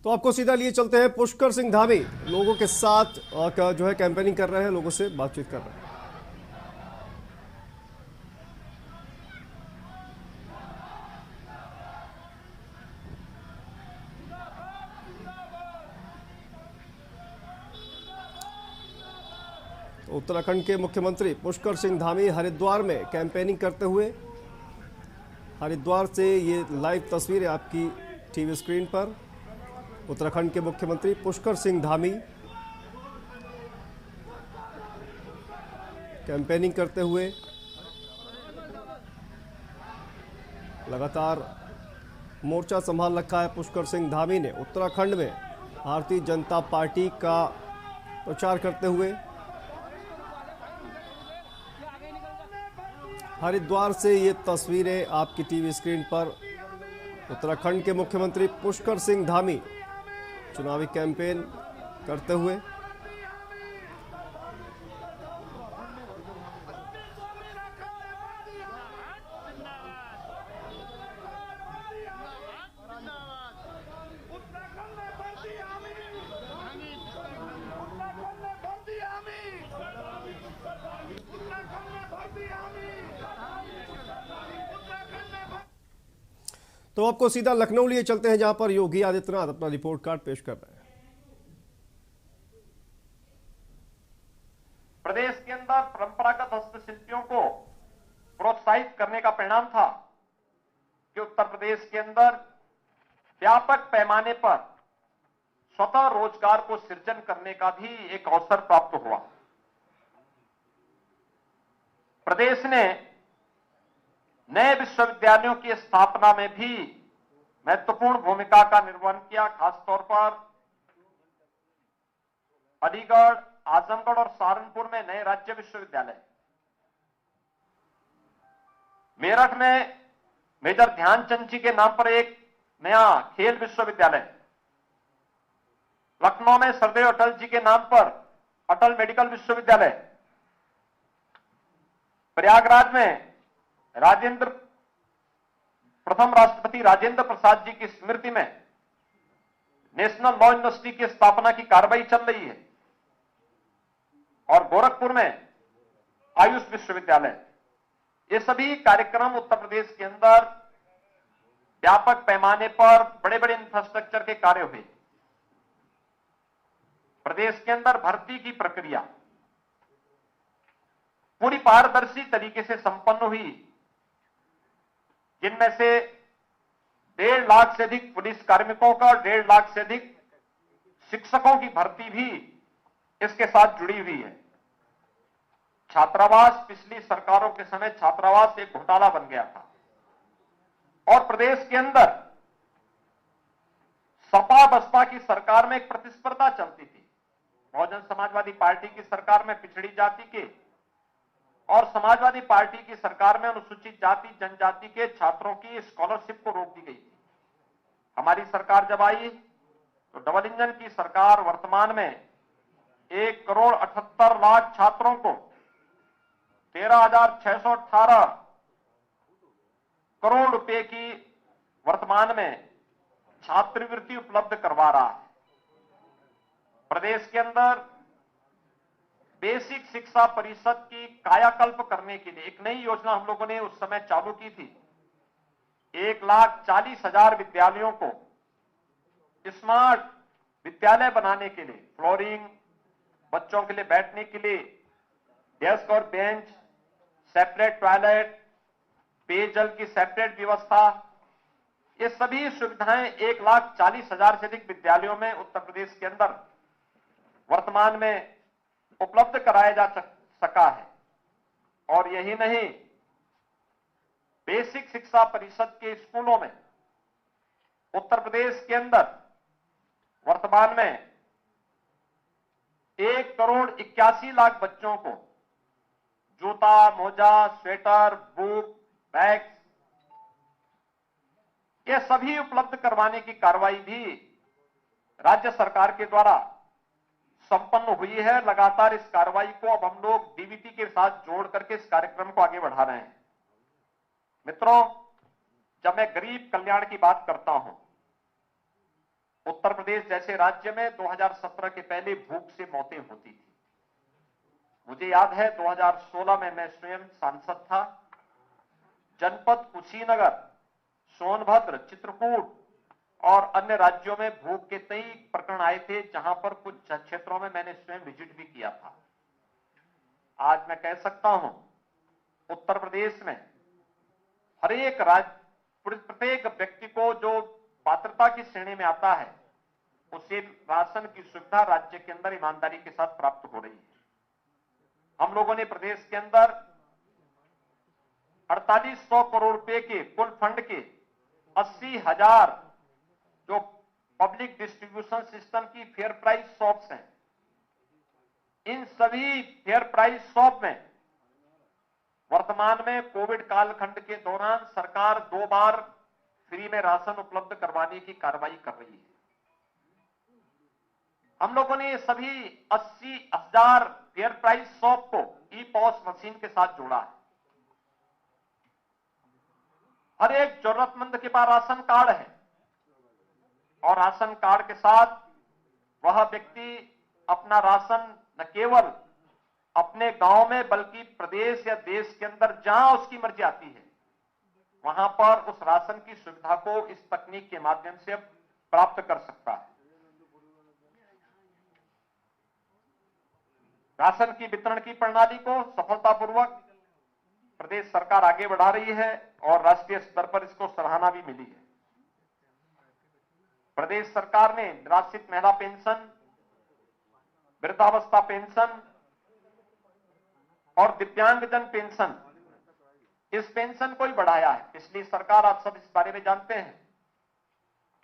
तो आपको सीधा लिए चलते हैं। पुष्कर सिंह धामी लोगों के साथ जो है कैंपेनिंग कर रहे हैं, लोगों से बातचीत कर रहे हैं। तो उत्तराखंड के मुख्यमंत्री पुष्कर सिंह धामी हरिद्वार में कैंपेनिंग करते हुए, हरिद्वार से ये लाइव तस्वीर है आपकी टीवी स्क्रीन पर। उत्तराखंड के मुख्यमंत्री पुष्कर सिंह धामी कैंपेनिंग करते हुए लगातार मोर्चा संभाल रखा है। पुष्कर सिंह धामी ने उत्तराखंड में भारतीय जनता पार्टी का प्रचार करते हुए हरिद्वार से ये तस्वीरें आपकी टीवी स्क्रीन पर। उत्तराखंड के मुख्यमंत्री पुष्कर सिंह धामी चुनावी कैंपेन करते हुए तो आपको सीधा लखनऊ लिए चलते हैं, जहां पर योगी आदित्यनाथ अपना रिपोर्ट कार्ड पेश कर रहे हैं। प्रदेश के अंदर परंपरागत हस्तशिल्पियों को प्रोत्साहित करने का परिणाम था कि उत्तर प्रदेश के अंदर व्यापक पैमाने पर स्वतः रोजगार को सृजन करने का भी एक अवसर प्राप्त हुआ। प्रदेश ने नए विश्वविद्यालयों की स्थापना में भी महत्वपूर्ण भूमिका का निर्वहन किया। खासतौर पर अलीगढ़, आजमगढ़ और सहारनपुर में नए राज्य विश्वविद्यालय, मेरठ में मेजर ध्यानचंद जी के नाम पर एक नया खेल विश्वविद्यालय, लखनऊ में सरदेव अटल जी के नाम पर अटल मेडिकल विश्वविद्यालय, प्रयागराज में प्रथम राष्ट्रपति राजेंद्र प्रसाद जी की स्मृति में नेशनल लॉ यूनिवर्सिटी की स्थापना की कार्रवाई चल रही है, और गोरखपुर में आयुष विश्वविद्यालय। ये सभी कार्यक्रम उत्तर प्रदेश के अंदर व्यापक पैमाने पर बड़े बड़े इंफ्रास्ट्रक्चर के कार्य हुए। प्रदेश के अंदर भर्ती की प्रक्रिया पूरी पारदर्शी तरीके से संपन्न हुई, जिनमें से 1.5 लाख से अधिक पुलिस कार्मिकों का और 1.5 लाख से अधिक शिक्षकों की भर्ती भी इसके साथ जुड़ी हुई है। छात्रावास, पिछली सरकारों के समय छात्रावास एक घोटाला बन गया था, और प्रदेश के अंदर सपा बसपा की सरकार में एक प्रतिस्पर्धा चलती थी। बहुजन समाजवादी पार्टी की सरकार में पिछड़ी जाति के और समाजवादी पार्टी की सरकार में अनुसूचित जाति जनजाति के छात्रों की स्कॉलरशिप को रोक दी गई थी। हमारी सरकार जब आई तो डबल इंजन की सरकार वर्तमान में 1,78,00,000 छात्रों को 13,618 करोड़ रुपए की वर्तमान में छात्रवृत्ति उपलब्ध करवा रहा है। प्रदेश के अंदर बेसिक शिक्षा परिषद की कायाकल्प करने के लिए एक नई योजना हम लोगों ने उस समय चालू की थी। 1,40,000 विद्यालयों को स्मार्ट विद्यालय बनाने के लिए, फ्लोरिंग, बच्चों के लिए बैठने के लिए डेस्क और बेंच, सेपरेट टॉयलेट, पेयजल की सेपरेट व्यवस्था, ये सभी सुविधाएं 1,40,000 से अधिक विद्यालयों में उत्तर प्रदेश के अंदर वर्तमान में उपलब्ध कराया जा सका है। और यही नहीं, बेसिक शिक्षा परिषद के स्कूलों में उत्तर प्रदेश के अंदर वर्तमान में 1,81,00,000 बच्चों को जूता, मोजा, स्वेटर, बुक, बैग, ये सभी उपलब्ध करवाने की कार्रवाई भी राज्य सरकार के द्वारा संपन्न हुई है। लगातार इस कार्रवाई को अब हम लोग डीबीटी के साथ जोड़ करके इस कार्यक्रम को आगे बढ़ा रहे हैं। मित्रों, जब मैं गरीब कल्याण की बात करता हूं, उत्तर प्रदेश जैसे राज्य में 2017 के पहले भूख से मौतें होती थी। मुझे याद है 2016 में मैं स्वयं सांसद था। जनपद कुशीनगर, सोनभद्र, चित्रकूट और अन्य राज्यों में भूख के कई प्रकरण आए थे, जहां पर कुछ क्षेत्रों में मैंने स्वयं विजिट भी किया था। आज मैं कह सकता हूं उत्तर प्रदेश में हर एक राज्य, प्रत्येक व्यक्ति को जो पात्रता की श्रेणी में आता है उसे राशन की सुविधा राज्य के अंदर ईमानदारी के साथ प्राप्त हो रही है। हम लोगों ने प्रदेश के अंदर 4800 करोड़ रुपए के कुल फंड के 80,000 जो पब्लिक डिस्ट्रीब्यूशन सिस्टम की फेयर प्राइस शॉप्स हैं, इन सभी फेयर प्राइस शॉप में वर्तमान में कोविड कालखंड के दौरान सरकार 2 बार फ्री में राशन उपलब्ध करवाने की कार्रवाई कर रही है। हम लोगों ने ये सभी 80,000 फेयर प्राइस शॉप को ई पॉस मशीन के साथ जोड़ा है। हर एक जरूरतमंद के पास राशन कार्ड है और राशन कार्ड के साथ वह व्यक्ति अपना राशन न केवल अपने गांव में बल्कि प्रदेश या देश के अंदर जहां उसकी मर्जी आती है वहां पर उस राशन की सुविधा को इस तकनीक के माध्यम से प्राप्त कर सकता है। राशन की वितरण की प्रणाली को सफलतापूर्वक प्रदेश सरकार आगे बढ़ा रही है और राष्ट्रीय स्तर पर इसको सराहना भी मिली है। प्रदेश सरकार ने निराश्रित महिला पेंशन, वृद्धावस्था पेंशन और दिव्यांगजन पेंशन, इस पेंशन को ही बढ़ाया है। पिछली सरकार, आप सब इस बारे में जानते हैं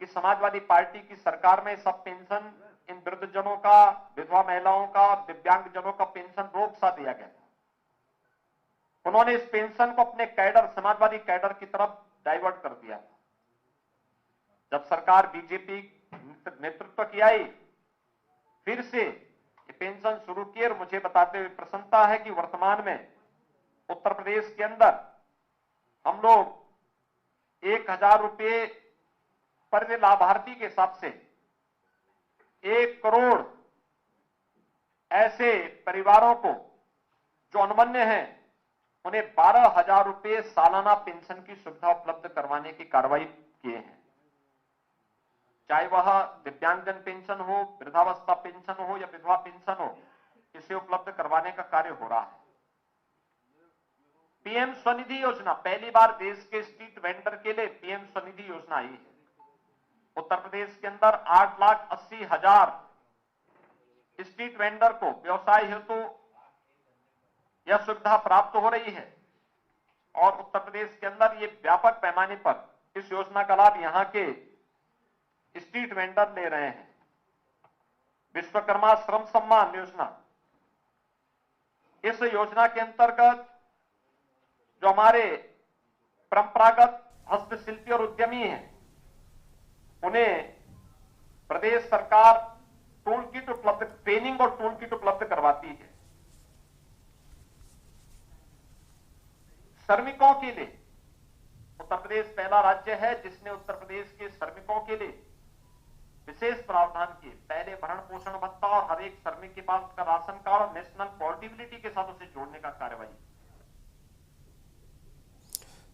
कि समाजवादी पार्टी की सरकार में सब पेंशन इन वृद्धजनों का, विधवा महिलाओं का, दिव्यांगजनों का पेंशन रोक सा दिया गया था। उन्होंने इस पेंशन को अपने कैडर, समाजवादी कैडर की तरफ डाइवर्ट कर दिया था। जब सरकार बीजेपी नेतृत्व की आई, फिर से ये पेंशन शुरू की और मुझे बताते हुए प्रसन्नता है कि वर्तमान में उत्तर प्रदेश के अंदर हम लोग 1,000 रुपये पर लाभार्थी के हिसाब से 1 करोड़ ऐसे परिवारों को जो अनमन्य हैं उन्हें 12,000 रुपये सालाना पेंशन की सुविधा उपलब्ध करवाने की कार्रवाई किए हैं। चाहे वह दिव्यांगजन पेंशन हो, वृद्धावस्था पेंशन हो या विधवा पेंशन हो, इसे उपलब्ध करवाने का कार्य हो रहा है। पीएम स्वनिधि योजना, पहली बार देश के स्ट्रीट वेंडर के लिए पीएम स्वनिधि योजना आई है। उत्तर प्रदेश के अंदर 8,80,000 स्ट्रीट वेंडर को व्यवसाय हेतु यह सुविधा प्राप्त हो रही है और उत्तर प्रदेश के अंदर ये व्यापक पैमाने पर इस योजना का लाभ यहां के स्ट्रीट वेंडर ले रहे हैं। विश्वकर्मा श्रम सम्मान योजना, इस योजना के अंतर्गत जो हमारे परंपरागत हस्तशिल्पी और उद्यमी हैं उन्हें प्रदेश सरकार टूल किट उपलब्ध, ट्रेनिंग और टूल किट उपलब्ध करवाती है। श्रमिकों के लिए उत्तर प्रदेश पहला राज्य है जिसने उत्तर प्रदेश के श्रमिकों के लिए विशेष प्रावधान किए। पहले भरण पोषण भत्ता और हर एक श्रमिक के पास उसका राशन कार्ड और नेशनल पोर्टेबिलिटी के साथ उसे जोड़ने का कार्यवाही।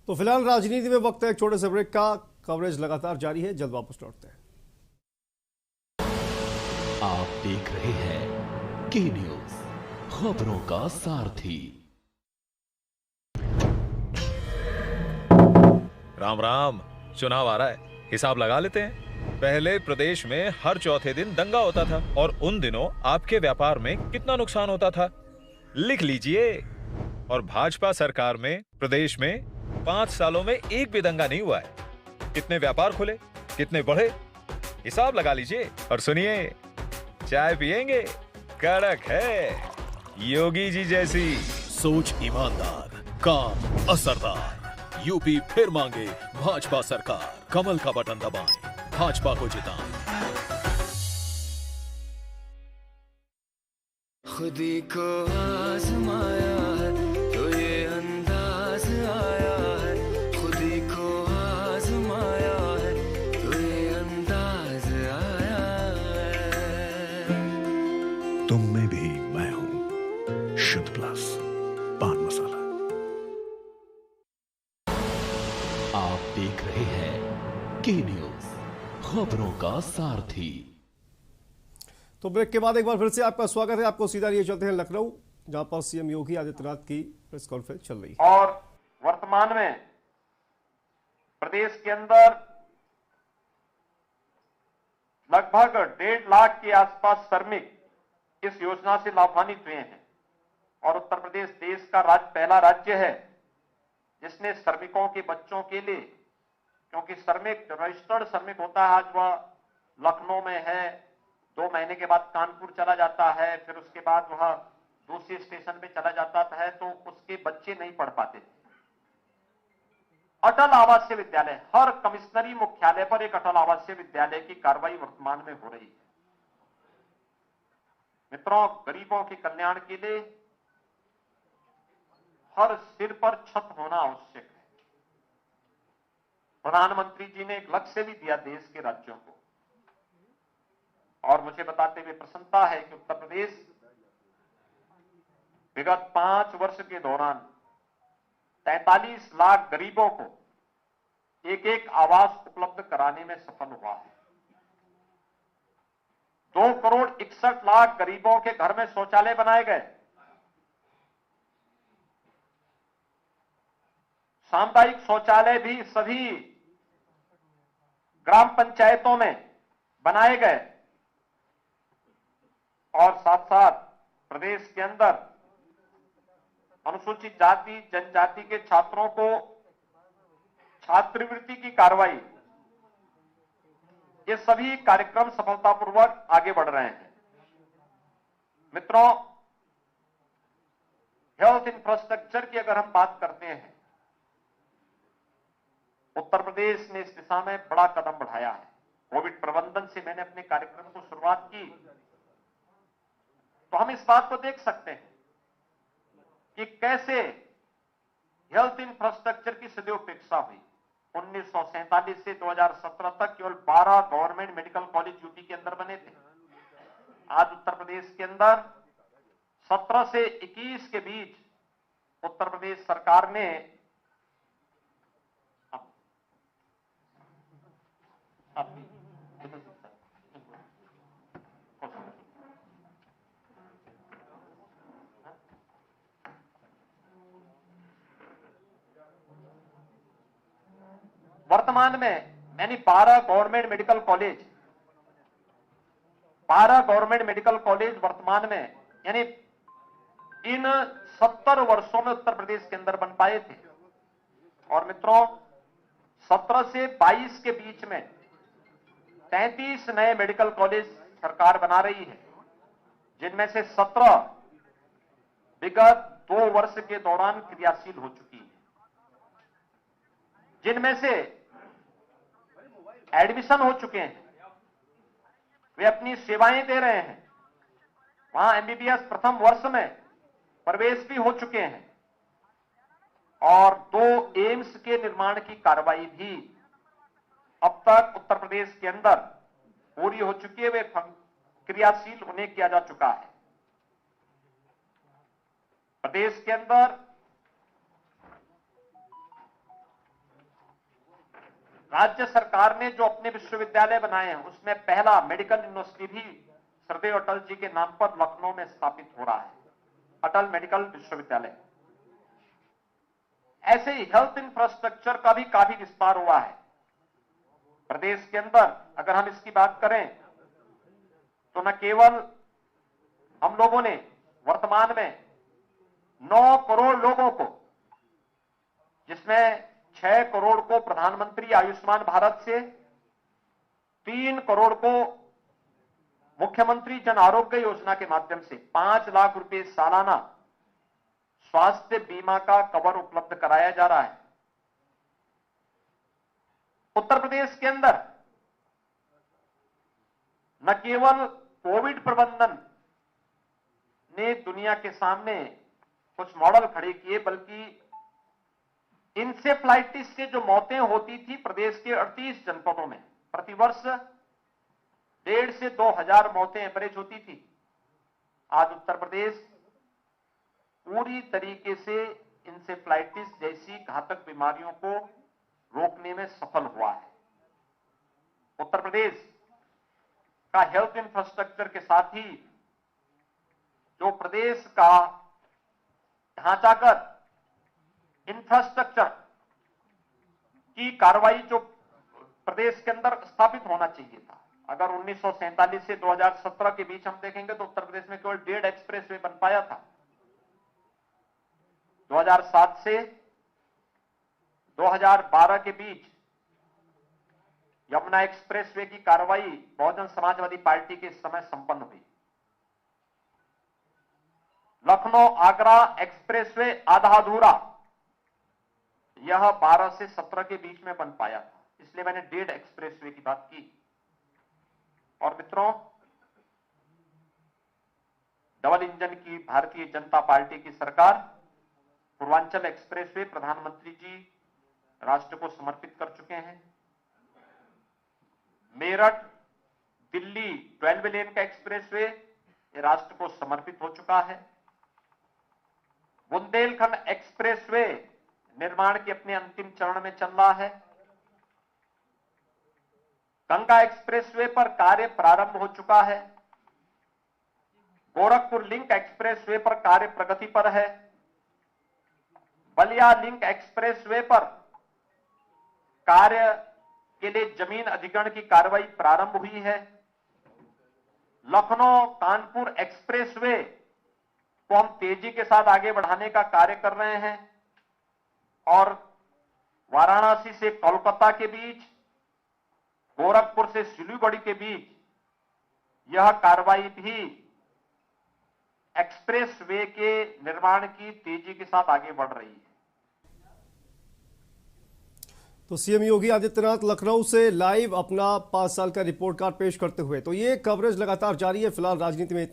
तो फिलहाल राजनीति में वक्त है एक छोटे से ब्रेक का। कवरेज लगातार जारी है, जल्द वापस लौटते हैं। आप देख रहे हैं के न्यूज, खबरों का सारथी। राम राम, चुनाव आ रहा है, हिसाब लगा लेते हैं। पहले प्रदेश में हर चौथे दिन दंगा होता था और उन दिनों आपके व्यापार में कितना नुकसान होता था, लिख लीजिए। और भाजपा सरकार में प्रदेश में 5 सालों में एक भी दंगा नहीं हुआ है। कितने व्यापार खुले, कितने बढ़े, हिसाब लगा लीजिए। और सुनिए, चाय पिएंगे, कड़क है, योगी जी जैसी। सोच ईमानदार, काम असरदार। यूपी फिर मांगे भाजपा सरकार। कमल का बटन दबाएं, भाजपा को जिताएं। खुदी को आजमाया है तो ये अंदाज आया है, खुदी को आजमाया है तो ये अंदाज आया तुम में भी मैं हूं। शुद्ध प्लस पान मसाला। आप देख रहे हैं के न्यूज, खबरों का सारथी। तो ब्रेक के बाद एक बार फिर से आपका स्वागत है। आपको सीधा लिए चलते हैं लखनऊ, जहां पर सीएम योगी आदित्यनाथ की प्रेस कॉन्फ्रेंस चल रही है। और वर्तमान में प्रदेश के अंदर लगभग 1.5 लाख के आसपास श्रमिक इस योजना से लाभान्वित हुए हैं और उत्तर प्रदेश देश का पहला राज्य है जिसने श्रमिकों के बच्चों के लिए, क्योंकि श्रमिक रजिस्टर्ड श्रमिक होता है, आज वह लखनऊ में है, 2 महीने के बाद कानपुर चला जाता है, फिर उसके बाद वह दूसरे स्टेशन पे चला जाता है, तो उसके बच्चे नहीं पढ़ पाते थे। अटल आवासीय विद्यालय, हर कमिश्नरी मुख्यालय पर एक अटल आवासीय विद्यालय की कार्रवाई वर्तमान में हो रही है। मित्रों, गरीबों के कल्याण के लिए हर सिर पर छत होना आवश्यक है। प्रधानमंत्री जी ने एक लक्ष्य भी दिया देश के राज्यों को, और मुझे बताते हुए प्रसन्नता है कि उत्तर प्रदेश विगत 5 वर्ष के दौरान 43 लाख गरीबों को एक आवास उपलब्ध कराने में सफल हुआ है। 2 करोड़ 61 लाख गरीबों के घर में शौचालय बनाए गए। सामुदायिक शौचालय भी सभी ग्राम पंचायतों में बनाए गए और साथ साथ प्रदेश के अंदर अनुसूचित जाति जनजाति के छात्रों को छात्रवृत्ति की कार्रवाई, ये सभी कार्यक्रम सफलतापूर्वक आगे बढ़ रहे हैं। मित्रों, हेल्थ इंफ्रास्ट्रक्चर की अगर हम बात करते हैं, उत्तर प्रदेश ने इस दिशा में बड़ा कदम बढ़ाया है। कोविड प्रबंधन से मैंने अपने कार्यक्रम को शुरुआत की, तो हम इस बात को देख सकते हैं कि कैसे हेल्थ इंफ्रास्ट्रक्चर की सदैव उपेक्षा हुई। 1947 से 2017 तक केवल 12 गवर्नमेंट मेडिकल कॉलेज यूपी के अंदर बने थे। आज उत्तर प्रदेश के अंदर 17 से 21 के बीच उत्तर प्रदेश सरकार ने वर्तमान में यानी 12 गवर्नमेंट मेडिकल कॉलेज वर्तमान में यानी इन 70 वर्षों में उत्तर प्रदेश के अंदर बन पाए थे। और मित्रों, 17 से 22 के बीच में 33 नए मेडिकल कॉलेज सरकार बना रही है, जिनमें से 17 विगत 2 वर्ष के दौरान क्रियाशील हो चुकी है, जिनमें से एडमिशन हो चुके हैं, वे अपनी सेवाएं दे रहे हैं। वहां एमबीबीएस प्रथम वर्ष में प्रवेश भी हो चुके हैं और 2 एम्स के निर्माण की कार्रवाई भी अब तक उत्तर प्रदेश के अंदर पूरी हो चुकी है, वे क्रियाशील उन्हें किया जा चुका है। प्रदेश के अंदर राज्य सरकार ने जो अपने विश्वविद्यालय बनाए हैं, उसमें पहला मेडिकल यूनिवर्सिटी भी सरदेव अटल जी के नाम पर लखनऊ में स्थापित हो रहा है, अटल मेडिकल विश्वविद्यालय। ऐसे ही हेल्थ इंफ्रास्ट्रक्चर का भी काफी विस्तार हुआ है प्रदेश के अंदर। अगर हम इसकी बात करें तो न केवल हम लोगों ने वर्तमान में 9 करोड़ लोगों को, जिसमें 6 करोड़ को प्रधानमंत्री आयुष्मान भारत से, 3 करोड़ को मुख्यमंत्री जन आरोग्य योजना के माध्यम से 5 लाख रुपए सालाना स्वास्थ्य बीमा का कवर उपलब्ध कराया जा रहा है। उत्तर प्रदेश के अंदर न केवल कोविड प्रबंधन ने दुनिया के सामने कुछ मॉडल खड़े किए, बल्कि इंसेफ्लाइटिस से जो मौतें होती थी प्रदेश के 38 जनपदों में, प्रतिवर्ष 1,500 से 2,000 मौतें एवरेज होती थी। आज उत्तर प्रदेश पूरी तरीके से इंसेफ्लाइटिस जैसी घातक बीमारियों को रोकने में सफल हुआ है। उत्तर प्रदेश का हेल्थ इंफ्रास्ट्रक्चर के साथ ही जो प्रदेश का ढांचागत इंफ्रास्ट्रक्चर की कार्रवाई जो प्रदेश के अंदर स्थापित होना चाहिए था, अगर 1947 से 2017 के बीच हम देखेंगे तो उत्तर प्रदेश में केवल 1.5 एक्सप्रेसवे बन पाया था। 2007 से 2012 के बीच यमुना एक्सप्रेसवे की कार्रवाई बहुजन समाजवादी पार्टी के समय संपन्न हुई। लखनऊ आगरा एक्सप्रेसवे आधा अधूरा, यह 12 से 17 के बीच में बन पाया था, इसलिए मैंने 1.5 एक्सप्रेसवे की बात की। और मित्रों, डबल इंजन की भारतीय जनता पार्टी की सरकार पूर्वांचल एक्सप्रेसवे प्रधानमंत्री जी राष्ट्र को समर्पित कर चुके हैं। मेरठ दिल्ली 12 लेन का एक्सप्रेसवे राष्ट्र को समर्पित हो चुका है। बुंदेलखंड एक्सप्रेसवे निर्माण के अपने अंतिम चरण में चल रहा है। गंगा एक्सप्रेसवे पर कार्य प्रारंभ हो चुका है। गोरखपुर लिंक एक्सप्रेसवे पर कार्य प्रगति पर है। बलिया लिंक एक्सप्रेसवे पर कार्य के लिए जमीन अधिग्रहण की कार्रवाई प्रारंभ हुई है। लखनऊ कानपुर एक्सप्रेसवे को हम तेजी के साथ आगे बढ़ाने का कार्य कर रहे हैं और वाराणसी से कोलकाता के बीच, गोरखपुर से सिलीगुड़ी के बीच यह कार्रवाई भी एक्सप्रेसवे के निर्माण की तेजी के साथ आगे बढ़ रही है। तो सीएम योगी आदित्यनाथ लखनऊ से लाइव अपना 5 साल का रिपोर्ट कार्ड पेश करते हुए, तो ये कवरेज लगातार जारी है। फिलहाल राजनीति में